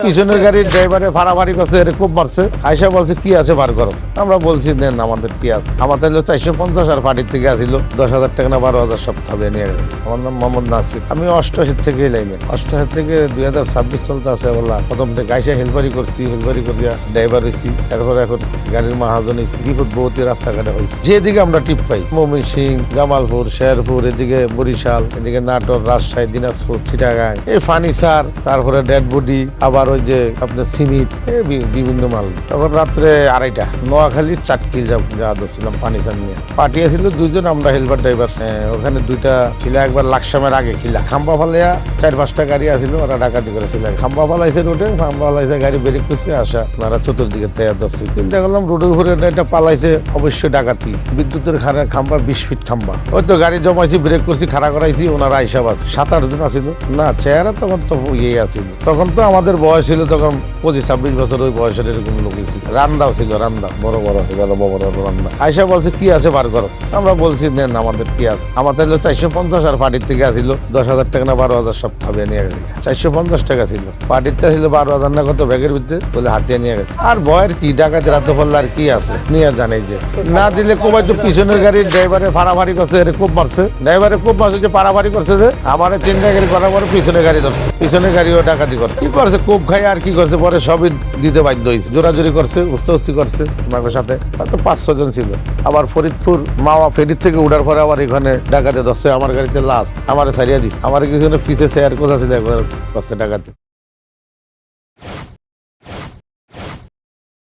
পিছনের গাড়ির ড্রাইভারে ফাড়াফাড়ি করছে, এর খুব মারছে। আয়সা বলছে কি আছে বার করো। আমরা বলছি নেন আমাদের কি আছে। আমাদের হলো 450 আর পার্টির থেকে আসিল 10,000 টাকা না 12,000 সব থাবে নিয়ে গেছে। আমার নাম মোহাম্মদ নাসির। আমি 88 থেকে লাইনে 88 থেকে 2026 চলতে আছে। বললা প্রথম থেকে আয়সা হেলপারি করছি, হেলপারি করিয়া ড্রাইভার হয়েছি। তারপরে এখন গাড়ির মাহাজন হয়েছি। বিপদ বহুতই রাস্তাঘাটে হয়েছে। যেদিকে আমরা টিপ পাই, ময়মনসিংহ, জামালপুর, শেরপুর, এদিকে বরিশাল, এদিকে নাটোর, রাজশাহী, দিনাজপুর, চিটাগাং, এই ফার্নিচার, তারপরে ডেড বডি, আবার ওই যে আপনার সিমিট, বিভিন্ন মাল। তখন রাত্রে 2:30 নোয়াখালী চাটকিল যাওয়া ছিলাম ফার্নিচার নিয়ে। পাঠিয়েছিল দুইজন, আমরা হেলপার ড্রাইভার। ওখানে দুইটা খিলা, একবার লাকসামের আগে খিলা খাম্বা ফালাইয়া 4-5টা গাড়ি আসছিল, ওরা ডাকাতি করেছিল। খাম্বা ফালাইছে রোডে, খাম্বা ফালাইছে গাড়ি ব্রেক করছে, আসা ওনারা চতুর্দিকে তৈরি ধরছে। চিন্তা করলাম রোডের উপরে এটা পালাইছে, অবশ্যই ডাকাতি। বিদ্যুতের খাম্বা 20 ফিট খাম্বা। ওই তো গাড়ি জমাইছি, ব্রেক করছি, খাড়া করাইছি, ওনারা আইসা বাস 7-8 জন আসিল না। চেহারা তখন তো ইয়ে আসিল, তখন তো আমাদের বয়স ছিল তখন 25-26 বছর। ওই বয়সের এরকম লোকই ছিল। রান্দাও ছিল, রান্দা বড় বড় রান্দা। আয়সা বলছে কি আছে বার করো। আমরা বলছি নেন আমাদের কি আছে। আমাদের হলো 450 আর পার্টির থেকে আসিল 10,000 টাকা না 12,000 সব থাবে নিয়ে গেছে। 450 টাকা ছিল, পার্টিরটা ছিল 12,000 না কত ব্যাগের ভিতরে, বলে হাতিয়ে নিয়ে গেছে। আর ভয়ের কি, ডাকাতি রাতে পড়লে আর কি আছে নিয়ে জানাই যে না দিলে কোবাই তো পিছনের গাড়ির ড্রাইভারে ফাড়াফাড়ি করছে, এর খুব মারছে। ড্রাইভারে খুব মারছে, যে পাড়াফাড়ি করছে, যে আমার চিন্তা গাড়ি করার পরে পিছনে গাড়ি ধরছে, পিছনের গাড়িও ডাকাতি করে কি করছে, খুব খাই আর কি করছে। পরে সবই দিতে বাধ্য হয়েছে, জোরাজোরি করছে, উস্তি করছে ওনার সাথে। হয়তো 5-6 জন ছিল। আবার ফরিদপুর মাওয়া ফেরির থেকে উঠার পরে আবার এখানে ডাকাতে ধরছে। আমার গাড়িতে লাশ, আমার ছাড়িয়ে দিচ্ছে। আমার কিছু পিছিয়ে শেয়ার কোথা ছিল, একবার করছে ডাকাতি।